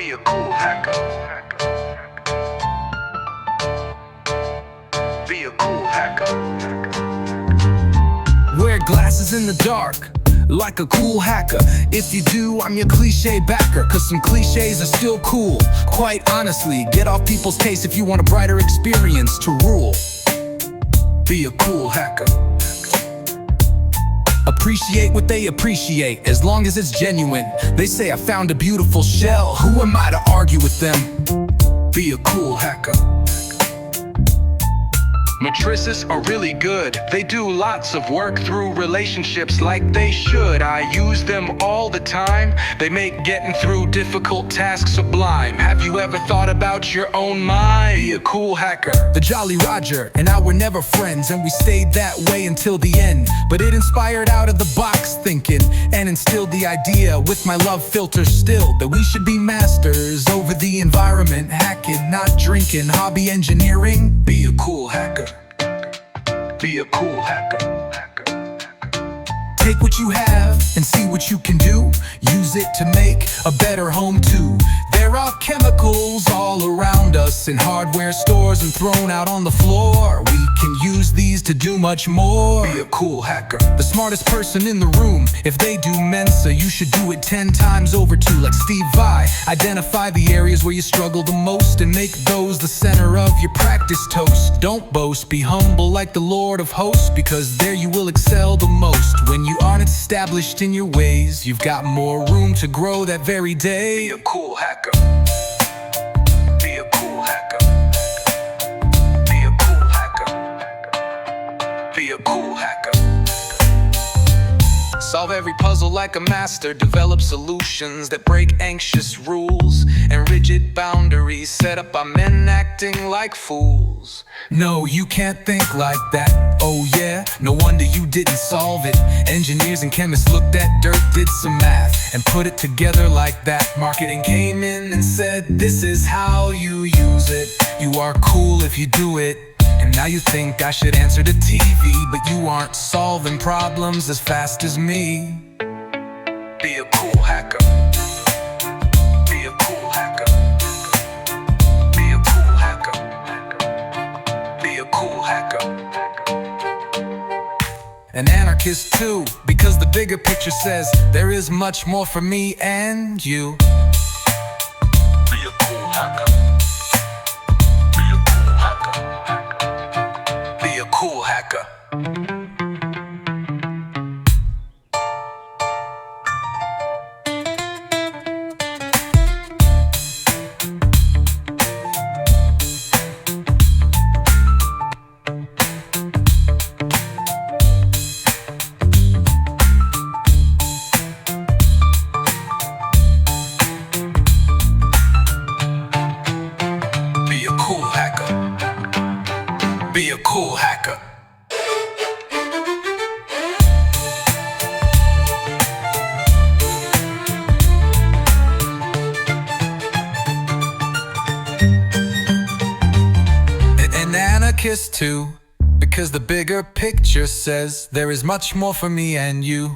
Be a cool hacker. Be a cool hacker. Wear glasses in the dark, like a cool hacker. If you do, I'm your cliche backer, cause some cliches are still cool. Quite honestly, get off people's case if you want a brighter experience to rule. Be a cool hacker. Appreciate what they appreciate, as long as it's genuine. They say I found a beautiful shell, who am I to argue with them? Be a cool hacker. Matrices are really good. They do lots of work through relationships like they should. I use them all the time. They make getting through difficult tasks sublime. Have you ever thought about your own mind? Be a cool hacker. The Jolly Roger and I were never friends, and we stayed that way until the end. But it inspired out of the box thinking, and instilled the idea with my love filter still, that we should be masters over the environment. Hacking, not drinking, hobby engineering. Be a cool hacker. Be a cool hacker. Take what you have and see what you can do. Use it to make a better home too. There are chemicals all around us in hardware stores and thrown out on the floor. We can use these to do much more. Be a cool hacker. The smartest person in the room, if they do Mensa, you should do it 10 times over too. Like Steve Vai, identify the areas where you struggle the most and make those the center of your practice toast. Don't boast, be humble like the Lord of hosts, because there you will excel the most. When you aren't established in your ways, you've got more room to grow that very day. Be a cool hacker. Be a cool hacker. Be a cool hacker. Be a cool hacker. Solve every puzzle like a master. Develop solutions that break anxious rules and rigid boundaries set up by men acting like fools. No, you can't think like that. Oh yeah, no wonder you didn't solve it. Engineers and chemists looked at dirt, did some math, and put it together like that. Marketing came in and said, this is how you use it. You are cool if you do it. And now you think I should answer to TV, but you aren't solving problems as fast as me. Be a cool hacker. Be a cool hacker. Be a cool hacker. Be a cool hacker. An anarchist too, because the bigger picture says there is much more for me and you. Be a cool hacker. Be a cool hacker. Be a cool hacker. Be a cool hacker. Be a cool hacker. An anarchist too, because the bigger picture says there is much more for me and you.